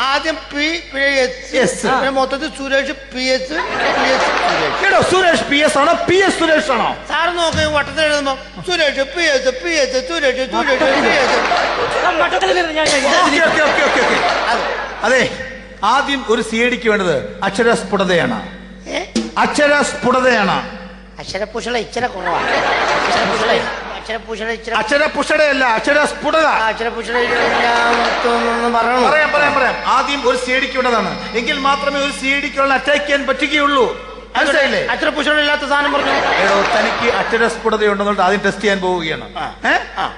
ആദ്യം PS മൊത്തത്തിൽ Suresh PS കേട്ടോ സുരേഷ് PS ആണോ PS സുരേഷ് ആണോ? സാറ് നോക്കി വട്ടത്തിൽ എഴുതുമ്പോ സുരേഷ് PS സുരേഷ് അതെ ആദ്യം ഒരു CIDക്ക് വേണ്ടത് അക്ഷരസ്ഫുടതയാണ്. അക്ഷരസ്ഫുടതയാണ്. അക്ഷരപുഷള ഇച്ചിരി കുറവാണ്. അക്ഷരപുഷടയല്ല അക്ഷരസ്ഫുടത. പറയാം. ആദ്യം ഒരു CIDക്ക് വേണ്ടതാണ്. എങ്കിൽ മാത്രമേ ഒരു CIDക്കുള്ള അറ്റാക്ക് ചെയ്യാൻ പറ്റുകയുള്ളൂ. മനസ്സിലായില്ലേ? അക്ഷരപുഷളില്ലാത്ത സാധനം പറഞ്ഞു. എടോ തനിക്ക് അക്ഷരസ്ഫുടതയുണ്ടെന്നുള്ളത് ആദ്യം ടെസ്റ്റ് ചെയ്യാൻ പോവുകയാണ്.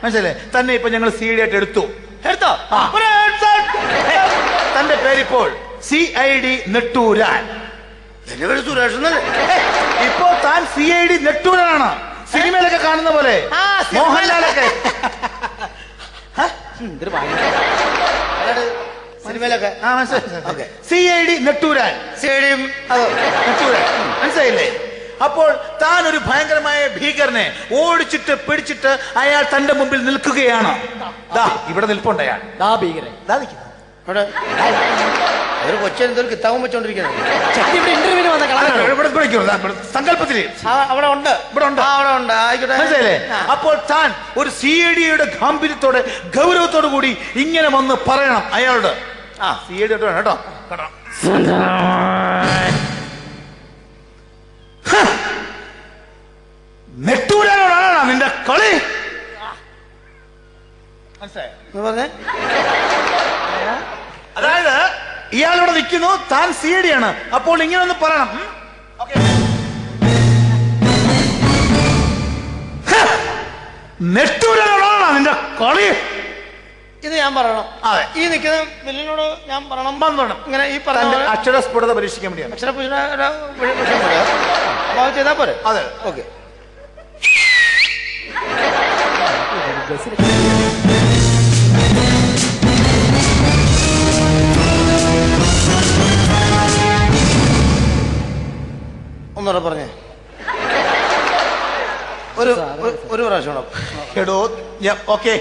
മനസ്സിലായില്ലേ? തന്നെ ഇപ്പൊ ഞങ്ങൾ CID ആയിട്ട് എടുത്തോ. തന്റെ പേരിപ്പോൾ CID നെട്ടൂരാൻ. സുരേഷ് ഇപ്പോ താൻ CID നെട്ടൂരാനാണ്. സിനിമയിലൊക്കെ കാണുന്ന പോലെ മോഹൻലാലൊക്കെ സിനിമയിലൊക്കെ CID നെട്ടൂരാൻ. മനസ്സിലായില്ലേ? അപ്പോൾ താൻ ഒരു ഭയങ്കരമായ ഭീകരനെ ഓടിച്ചിട്ട് പിടിച്ചിട്ട് അയാൾ തന്റെ മുമ്പിൽ നിൽക്കുകയാണ്. ഇവിടെ നിൽപ്പുണ്ട് അയാൾ. ഒരു കൊച്ചെന്തൊരു കിത്താവും വെച്ചോണ്ടിരിക്കുന്നത്. സങ്കല്പത്തിൽ അവിടെ ഉണ്ട്. മനസ്സിലായില്ലേ? അപ്പോൾ താൻ ഒരു CIDയുടെ ഗാംഭീര്യത്തോടെ ഗൗരവത്തോടു കൂടി ഇങ്ങനെ വന്ന് പറയണം അയാളോട്. CID കേട്ടോ നെട്ടൂരാനോടാണ് നിന്റെ കളി. മനസ്സിലായോ? അതായത് ഇയാളിവിടെ നിൽക്കുന്നു, താൻ CID ആണ്. അപ്പോൾ ഇങ്ങനെ ഒന്ന് പറയണം. നെട്ടൂരാനോടാണ് നിന്റെ കളി. ഇത് ഞാൻ പറയണം. അതെ, ഈ നിൽക്കുന്ന വില്ലിനോട് ഞാൻ പറയണം. ഇങ്ങനെ ഈ പറഞ്ഞ അക്ഷരസ്ഫുടത പരീക്ഷിക്കാൻ വേണ്ടിയാണ്. ചെയ്താ പോരെ? അതെ, ഓക്കെ. ഒന്നുകൂടെ പറഞ്ഞേ. ഒരു പ്രാവശ്യം എടോ. ഓക്കെ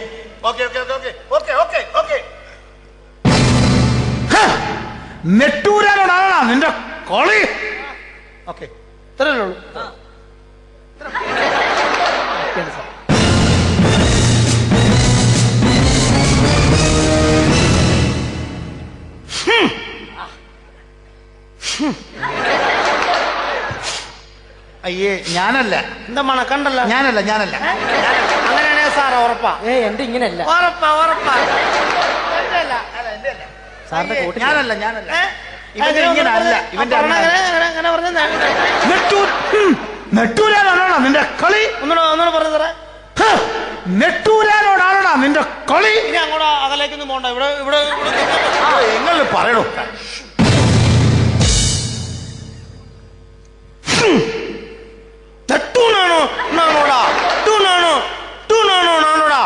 നെട്ടൂരാനോടാണ് നിന്റെ കളി. ഓക്കെ, ഇത്രയല്ലേ ഉള്ളൂ. അയ്യേ ഞാനല്ല. എന്താ മണക്കണ്ടല്ല? ഞാനല്ല. അങ്ങനെയാണെ സാർ ഉറപ്പാ. എന്റെ ഇങ്ങനെയല്ല. ഉറപ്പാ. ഞാനല്ല. നെട്ടൂരാനോടാണോ നിന്റെ കളി? ഒന്നുകൂടെ പറഞ്ഞു തരാം. നെട്ടൂരാനോടാണോ നിന്റെ കളി? ഇനി അങ്ങോട്ട് അകലേക്കൊന്നും പോണ്ട. ഇവിടെ നിങ്ങൾ പറയണോ? നെട്ടൂനാണോ നാണോടാ? ടൂനാണോ നാണോടാ?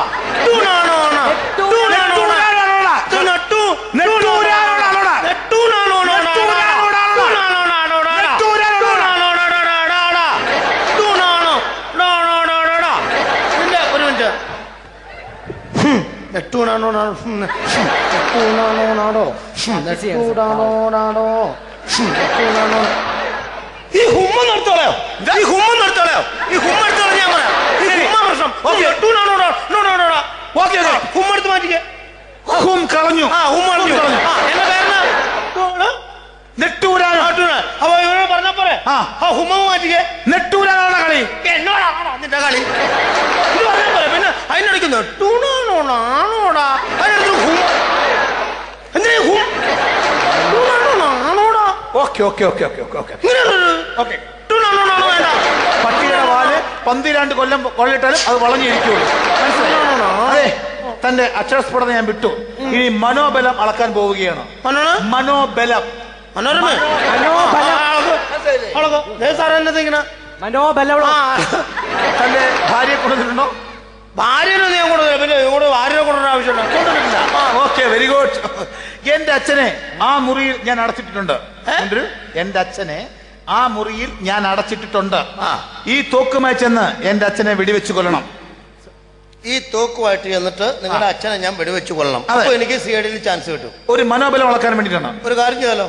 ഈ ഹുമ്മ നിർത്തോളയോ? ഞാൻ പറയാം. ഹുമ്മെടുത്ത് മാറ്റിക്കേ. ഹും കളഞ്ഞു. എന്റെ പേരെന്നാ? നെട്ടൂരാനോ? അപ്പൊ ഇവരോട് പറഞ്ഞ പോരെ? ഹുമ്മ മാറ്റിക്കേ. നെട്ടൂരാനോടാ കളി. എന്നോടാണോ നിന്റെ കളി? ഇത് പറഞ്ഞ പോലെ പിന്നെ അതിനിടയ്ക്ക് നെട്ടൂനാണോ നാണോടാ? അതിനടുത്ത് ഹും. എന്തിനാ ഹും? നാണോടാ. ഓക്കെ. പട്ടിയുടെ വാല് 12 കൊല്ലം കൊള്ളിട്ടാലും അത് വളഞ്ഞിരിക്കുള്ളൂ. മനസ്സിലായോ? അതെ, തന്റെ അക്ഷരസ്ഫുടത ഞാൻ വിട്ടു. ഇനി മനോബലം അളക്കാൻ പോവുകയാണ്. മനോബലം. തന്റെ ഭാര്യയെ കൊണ്ടുവന്നിട്ടുണ്ടോ? ഭാര്യനെ ഞാൻ കൊണ്ടുവന്നില്ല. പിന്നെ ഇങ്ങോട്ട് ഭാര്യനെ കൊണ്ടുവരാൻ ആവശ്യമുണ്ടോ? Okay, very good. എന്റെ അച്ഛനെ ആ മുറിയിൽ ഞാൻ അടച്ചിട്ടിട്ടുണ്ട്. എന്റെ അച്ഛനെ ആ മുറിയിൽ ഞാൻ അടച്ചിട്ടിട്ടുണ്ട്. ഈ തോക്കുമായി ചെന്ന് എന്റെ അച്ഛനെ വെടിവെച്ച് കൊല്ലണം. ഈ തോക്കുമായിട്ട് ചെന്നിട്ട് നിങ്ങളുടെ അച്ഛനെ ഞാൻ വെടിവെച്ച് കൊള്ളണം. അപ്പൊ എനിക്ക് സിഐഡിയിൽ ചാൻസ് കിട്ടും. ഒരു മനോബലം വളക്കാൻ വേണ്ടിട്ടാണ്. ഒരു കാര്യം ചെയ്യാലോ,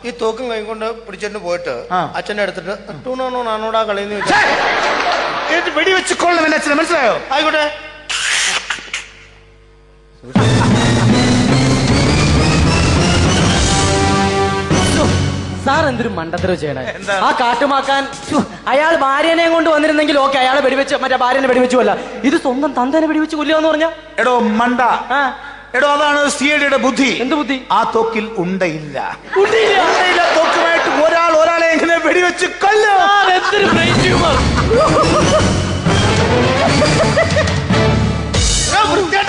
ഈ തോക്കും കൈ കൊണ്ട് പിടിച്ചിട്ട് പോയിട്ട് അച്ഛനെ എടുത്തിട്ട് ടൂണാണോ നാണോടാ കളിയെന്ന് വെച്ചാൽ വെടിവെച്ച് കൊള്ളണം എന്റെ അച്ഛനെ, മനസ്സിലായോ? ആയിക്കോട്ടെ. സാർ എന്തൊരു മണ്ടത്തരം ചെയ്യണേ. ആ കാട്ടുമാക്കാൻ അയാൾ ഭാര്യനെ കൊണ്ട് വന്നിരുന്നെങ്കിൽ ഓക്കെ, അയാളെ വെടിവെച്ച് മറ്റേ ഭാര്യനെ വെടിവെച്ചു കൊല്ല. ഇത് സ്വന്തം തന്തേനെ വെടിവെച്ച് കൊല്ലുക എന്ന് പറഞ്ഞാ എടോ മണ്ട, എടോ അതാണ് സിഐഡിയുടെ ബുദ്ധി. എന്ത് ബുദ്ധി? ആ തോക്കിൽ ഉണ്ടയില്ല. തോക്കുമായിട്ട് ഒരാളെ എങ്ങനെ വെടിവെച്ച് കൊല്ലും? വൃത്തിയായിട്ട്